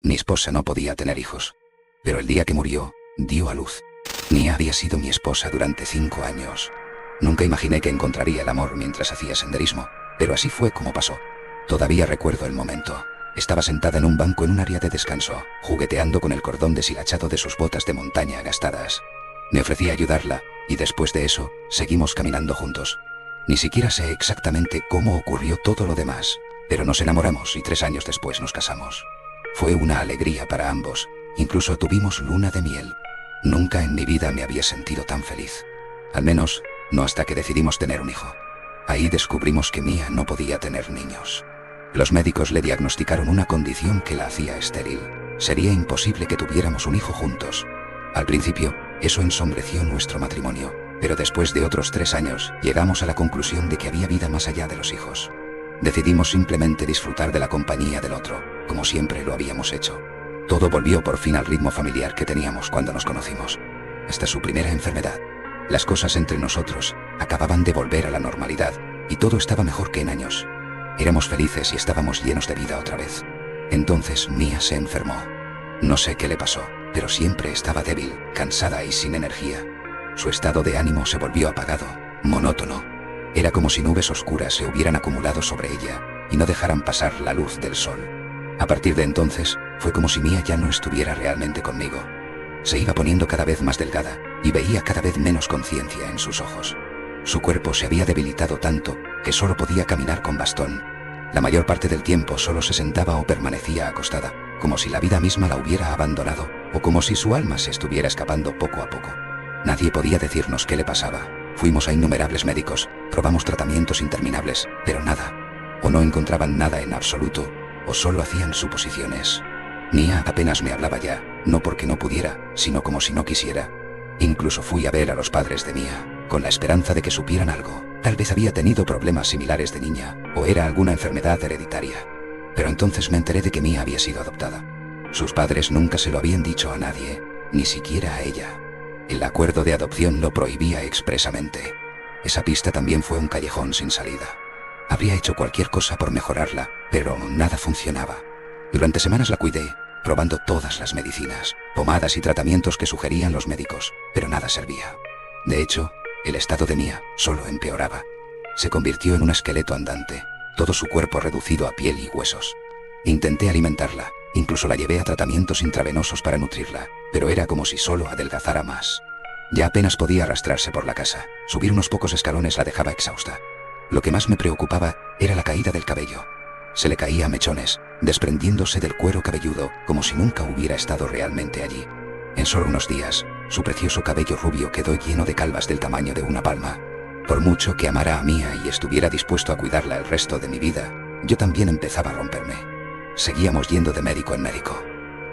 Mi esposa no podía tener hijos. Pero el día que murió, dio a luz. Nia había sido mi esposa durante 5 años. Nunca imaginé que encontraría el amor mientras hacía senderismo, pero así fue como pasó. Todavía recuerdo el momento. Estaba sentada en un banco en un área de descanso, jugueteando con el cordón deshilachado de sus botas de montaña gastadas. Me ofrecí a ayudarla, y después de eso, seguimos caminando juntos. Ni siquiera sé exactamente cómo ocurrió todo lo demás, pero nos enamoramos y 3 años después nos casamos. Fue una alegría para ambos, incluso tuvimos luna de miel. Nunca en mi vida me había sentido tan feliz. Al menos, no hasta que decidimos tener un hijo. Ahí descubrimos que Mia no podía tener niños. Los médicos le diagnosticaron una condición que la hacía estéril. Sería imposible que tuviéramos un hijo juntos. Al principio, eso ensombreció nuestro matrimonio, pero después de otros 3 años, llegamos a la conclusión de que había vida más allá de los hijos. Decidimos simplemente disfrutar de la compañía del otro, como siempre lo habíamos hecho. Todo volvió por fin al ritmo familiar que teníamos cuando nos conocimos. Hasta su primera enfermedad. Las cosas entre nosotros acababan de volver a la normalidad, y todo estaba mejor que en años. Éramos felices y estábamos llenos de vida otra vez. Entonces Mia se enfermó. No sé qué le pasó, pero siempre estaba débil, cansada y sin energía. Su estado de ánimo se volvió apagado, monótono. Era como si nubes oscuras se hubieran acumulado sobre ella y no dejaran pasar la luz del sol. A partir de entonces, fue como si Mia ya no estuviera realmente conmigo. Se iba poniendo cada vez más delgada y veía cada vez menos conciencia en sus ojos. Su cuerpo se había debilitado tanto que solo podía caminar con bastón. La mayor parte del tiempo solo se sentaba o permanecía acostada, como si la vida misma la hubiera abandonado o como si su alma se estuviera escapando poco a poco. Nadie podía decirnos qué le pasaba. Fuimos a innumerables médicos, probamos tratamientos interminables, pero nada. O no encontraban nada en absoluto, o solo hacían suposiciones. Mia apenas me hablaba ya, no porque no pudiera, sino como si no quisiera. Incluso fui a ver a los padres de Mia, con la esperanza de que supieran algo. Tal vez había tenido problemas similares de niña, o era alguna enfermedad hereditaria. Pero entonces me enteré de que Mia había sido adoptada. Sus padres nunca se lo habían dicho a nadie, ni siquiera a ella. El acuerdo de adopción lo prohibía expresamente. Esa pista también fue un callejón sin salida. Habría hecho cualquier cosa por mejorarla, pero nada funcionaba. Durante semanas la cuidé, probando todas las medicinas, pomadas y tratamientos que sugerían los médicos, pero nada servía. De hecho, el estado de Mia solo empeoraba. Se convirtió en un esqueleto andante, todo su cuerpo reducido a piel y huesos. Intenté alimentarla, incluso la llevé a tratamientos intravenosos para nutrirla, pero era como si solo adelgazara más. Ya apenas podía arrastrarse por la casa, subir unos pocos escalones la dejaba exhausta. Lo que más me preocupaba era la caída del cabello. Se le caía a mechones, desprendiéndose del cuero cabelludo, como si nunca hubiera estado realmente allí. En solo unos días, su precioso cabello rubio quedó lleno de calvas del tamaño de una palma. Por mucho que amara a Mia y estuviera dispuesto a cuidarla el resto de mi vida, yo también empezaba a romperme. Seguíamos yendo de médico en médico.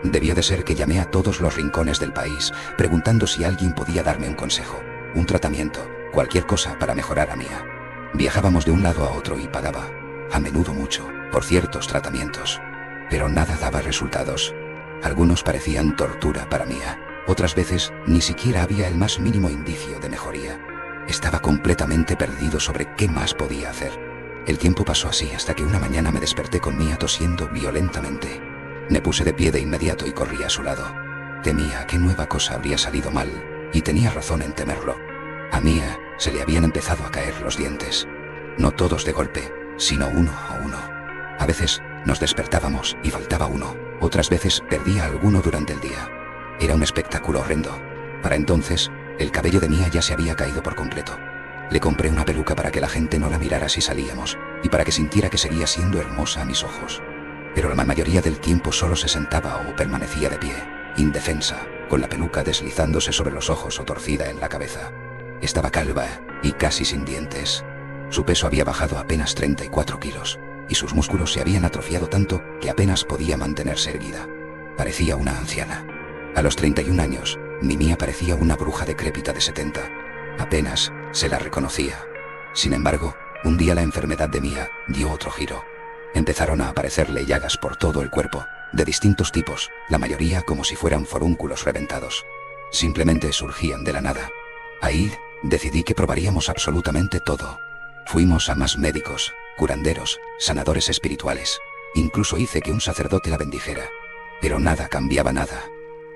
Debió de ser que llamé a todos los rincones del país, preguntando si alguien podía darme un consejo, un tratamiento, cualquier cosa para mejorar a Mia. Viajábamos de un lado a otro y pagaba, a menudo mucho, por ciertos tratamientos. Pero nada daba resultados. Algunos parecían tortura para Mia. Otras veces, ni siquiera había el más mínimo indicio de mejoría. Estaba completamente perdido sobre qué más podía hacer. El tiempo pasó así hasta que una mañana me desperté con Mia tosiendo violentamente. Me puse de pie de inmediato y corrí a su lado. Temía que nueva cosa habría salido mal, y tenía razón en temerlo. A Mia se le habían empezado a caer los dientes. No todos de golpe, sino uno a uno. A veces nos despertábamos y faltaba uno, otras veces perdía alguno durante el día. Era un espectáculo horrendo. Para entonces, el cabello de Mia ya se había caído por completo. Le compré una peluca para que la gente no la mirara si salíamos, y para que sintiera que seguía siendo hermosa a mis ojos. Pero la mayoría del tiempo solo se sentaba o permanecía de pie, indefensa, con la peluca deslizándose sobre los ojos o torcida en la cabeza. Estaba calva y casi sin dientes. Su peso había bajado apenas 34 kilos, y sus músculos se habían atrofiado tanto que apenas podía mantenerse erguida. Parecía una anciana. A los 31 años, mi Mia parecía una bruja decrépita de 70. Apenas se la reconocía. Sin embargo, un día la enfermedad de Mia dio otro giro. Empezaron a aparecerle llagas por todo el cuerpo, de distintos tipos, la mayoría como si fueran forúnculos reventados. Simplemente surgían de la nada. Ahí, decidí que probaríamos absolutamente todo. Fuimos a más médicos, curanderos, sanadores espirituales. Incluso hice que un sacerdote la bendijera. Pero nada cambiaba nada.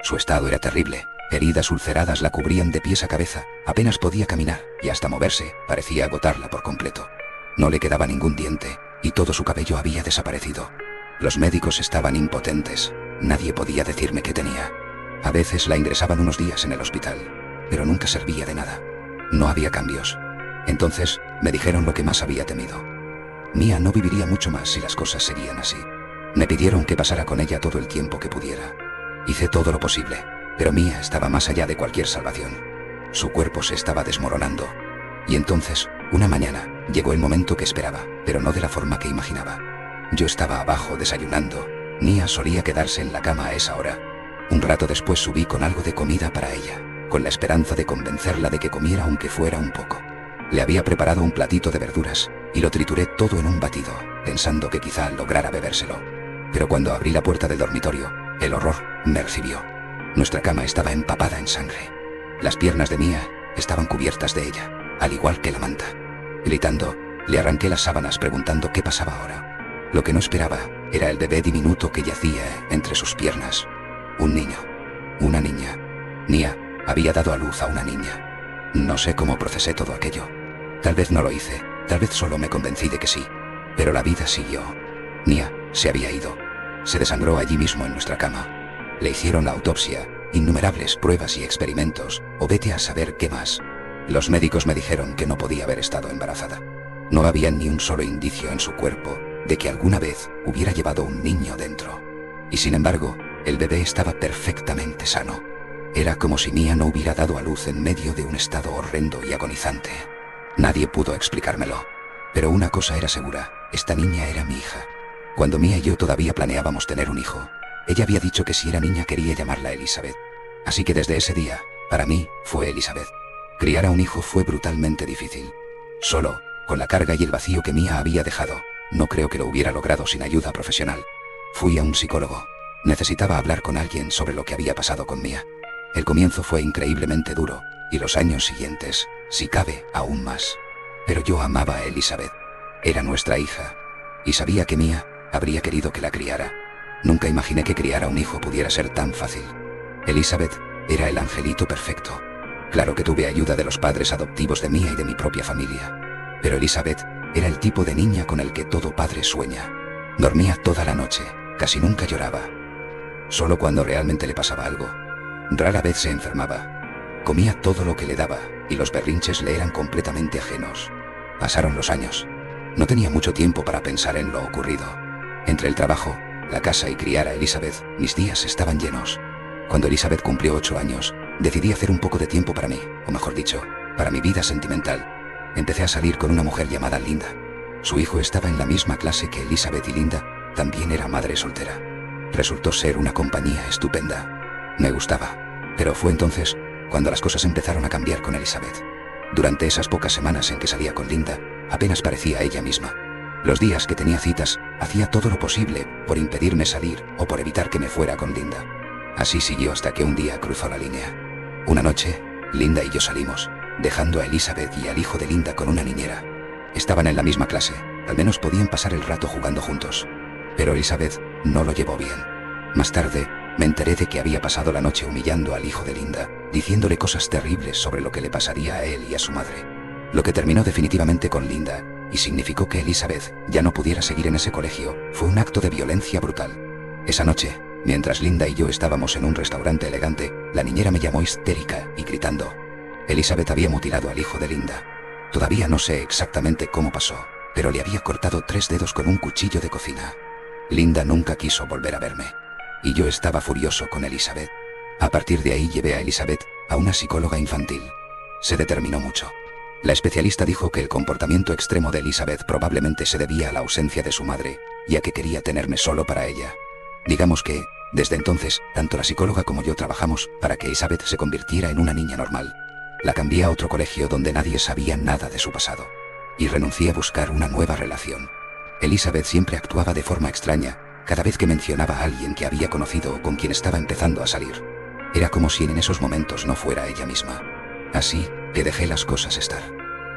Su estado era terrible. Heridas ulceradas la cubrían de pies a cabeza, apenas podía caminar, y hasta moverse parecía agotarla por completo. No le quedaba ningún diente, y todo su cabello había desaparecido. Los médicos estaban impotentes, nadie podía decirme qué tenía. A veces la ingresaban unos días en el hospital, pero nunca servía de nada. No había cambios. Entonces, me dijeron lo que más había temido. Mía no viviría mucho más si las cosas seguían así. Me pidieron que pasara con ella todo el tiempo que pudiera. Hice todo lo posible, pero Mía estaba más allá de cualquier salvación. Su cuerpo se estaba desmoronando. Y entonces, una mañana, llegó el momento que esperaba, pero no de la forma que imaginaba. Yo estaba abajo desayunando. Mía solía quedarse en la cama a esa hora. Un rato después subí con algo de comida para ella, con la esperanza de convencerla de que comiera aunque fuera un poco. Le había preparado un platito de verduras, y lo trituré todo en un batido, pensando que quizá lograra bebérselo. Pero cuando abrí la puerta del dormitorio, el horror me recibió. Nuestra cama estaba empapada en sangre. Las piernas de Mía estaban cubiertas de ella, al igual que la manta. Gritando, le arranqué las sábanas preguntando qué pasaba ahora. Lo que no esperaba era el bebé diminuto que yacía entre sus piernas. Un niño. Una niña. Mía había dado a luz a una niña. No sé cómo procesé todo aquello. Tal vez no lo hice, tal vez solo me convencí de que sí. Pero la vida siguió. Mía se había ido. Se desangró allí mismo en nuestra cama. Le hicieron la autopsia, innumerables pruebas y experimentos, o vete a saber qué más. Los médicos me dijeron que no podía haber estado embarazada. No había ni un solo indicio en su cuerpo de que alguna vez hubiera llevado un niño dentro. Y sin embargo, el bebé estaba perfectamente sano. Era como si Mía no hubiera dado a luz en medio de un estado horrendo y agonizante. Nadie pudo explicármelo. Pero una cosa era segura, esta niña era mi hija. Cuando Mía y yo todavía planeábamos tener un hijo, ella había dicho que si era niña quería llamarla Elizabeth. Así que desde ese día, para mí, fue Elizabeth. Criar a un hijo fue brutalmente difícil. Solo, con la carga y el vacío que Mía había dejado, no creo que lo hubiera logrado sin ayuda profesional. Fui a un psicólogo. Necesitaba hablar con alguien sobre lo que había pasado con Mía. El comienzo fue increíblemente duro, y los años siguientes, si cabe, aún más. Pero yo amaba a Elizabeth. Era nuestra hija. Y sabía que Mía habría querido que la criara. Nunca imaginé que criar a un hijo pudiera ser tan fácil. Elizabeth era el angelito perfecto. Claro que tuve ayuda de los padres adoptivos de Mía y de mi propia familia. Pero Elizabeth era el tipo de niña con el que todo padre sueña. Dormía toda la noche, casi nunca lloraba. Solo cuando realmente le pasaba algo. Rara vez se enfermaba. Comía todo lo que le daba, y los berrinches le eran completamente ajenos. Pasaron los años. No tenía mucho tiempo para pensar en lo ocurrido. Entre el trabajo, la casa y criar a Elizabeth, mis días estaban llenos. Cuando Elizabeth cumplió 8 años, decidí hacer un poco de tiempo para mí, o mejor dicho, para mi vida sentimental. Empecé a salir con una mujer llamada Linda. Su hijo estaba en la misma clase que Elizabeth y Linda también era madre soltera. Resultó ser una compañía estupenda. Me gustaba, pero fue entonces cuando las cosas empezaron a cambiar con Elizabeth. Durante esas pocas semanas en que salía con Linda, apenas parecía ella misma. Los días que tenía citas, hacía todo lo posible por impedirme salir o por evitar que me fuera con Linda. Así siguió hasta que un día cruzó la línea. Una noche, Linda y yo salimos, dejando a Elizabeth y al hijo de Linda con una niñera. Estaban en la misma clase, al menos podían pasar el rato jugando juntos. Pero Elizabeth no lo llevó bien. Más tarde, me enteré de que había pasado la noche humillando al hijo de Linda, diciéndole cosas terribles sobre lo que le pasaría a él y a su madre. Lo que terminó definitivamente con Linda, y significó que Elizabeth ya no pudiera seguir en ese colegio, fue un acto de violencia brutal. Esa noche, mientras Linda y yo estábamos en un restaurante elegante, la niñera me llamó histérica y gritando. Elizabeth había mutilado al hijo de Linda. Todavía no sé exactamente cómo pasó, pero le había cortado 3 dedos con un cuchillo de cocina. Linda nunca quiso volver a verme. Y yo estaba furioso con Elizabeth. A partir de ahí llevé a Elizabeth a una psicóloga infantil. Se determinó mucho. La especialista dijo que el comportamiento extremo de Elizabeth probablemente se debía a la ausencia de su madre, ya que quería tenerme solo para ella. Digamos que, desde entonces, tanto la psicóloga como yo trabajamos para que Elizabeth se convirtiera en una niña normal. La cambié a otro colegio donde nadie sabía nada de su pasado. Y renuncié a buscar una nueva relación. Elizabeth siempre actuaba de forma extraña, cada vez que mencionaba a alguien que había conocido o con quien estaba empezando a salir. Era como si en esos momentos no fuera ella misma. Así que dejé las cosas estar.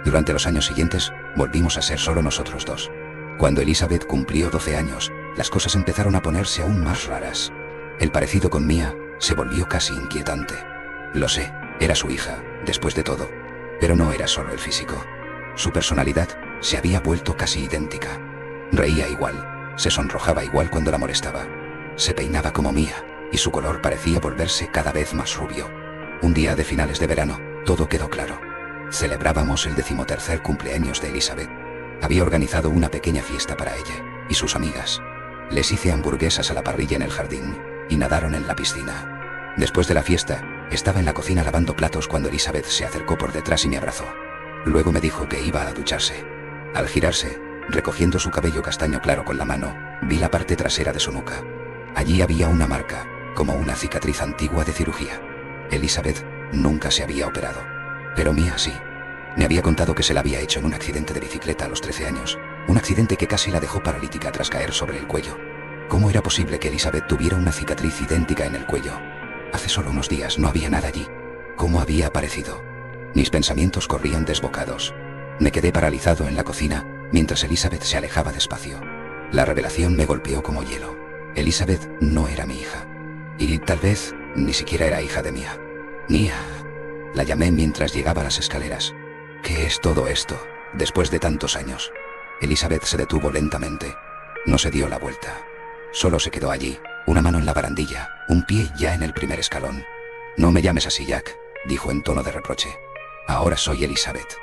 Durante los años siguientes, volvimos a ser solo nosotros dos. Cuando Elizabeth cumplió 12 años, las cosas empezaron a ponerse aún más raras. El parecido con Mia se volvió casi inquietante. Lo sé, era su hija, después de todo. Pero no era solo el físico. Su personalidad se había vuelto casi idéntica. Reía igual, se sonrojaba igual cuando la molestaba. Se peinaba como Mia, y su color parecía volverse cada vez más rubio. Un día de finales de verano, todo quedó claro. Celebrábamos el 13º cumpleaños de Elizabeth. Había organizado una pequeña fiesta para ella y sus amigas. Les hice hamburguesas a la parrilla en el jardín y nadaron en la piscina. Después de la fiesta, estaba en la cocina lavando platos cuando Elizabeth se acercó por detrás y me abrazó. Luego me dijo que iba a ducharse. Al girarse, recogiendo su cabello castaño claro con la mano, vi la parte trasera de su nuca. Allí había una marca, como una cicatriz antigua de cirugía. Elizabeth nunca se había operado, pero Mia sí. Me había contado que se la había hecho en un accidente de bicicleta a los 13 años, un accidente que casi la dejó paralítica tras caer sobre el cuello. ¿Cómo era posible que Elizabeth tuviera una cicatriz idéntica en el cuello? Hace solo unos días no había nada allí. ¿Cómo había aparecido? Mis pensamientos corrían desbocados. Me quedé paralizado en la cocina, mientras Elizabeth se alejaba despacio. La revelación me golpeó como hielo. Elizabeth no era mi hija. Y tal vez ni siquiera era hija de Mia. Mia. La llamé mientras llegaba a las escaleras. ¿Qué es todo esto, después de tantos años? Elizabeth se detuvo lentamente. No se dio la vuelta. Solo se quedó allí, una mano en la barandilla, un pie ya en el primer escalón. No me llames así, Jack, dijo en tono de reproche. Ahora soy Elizabeth.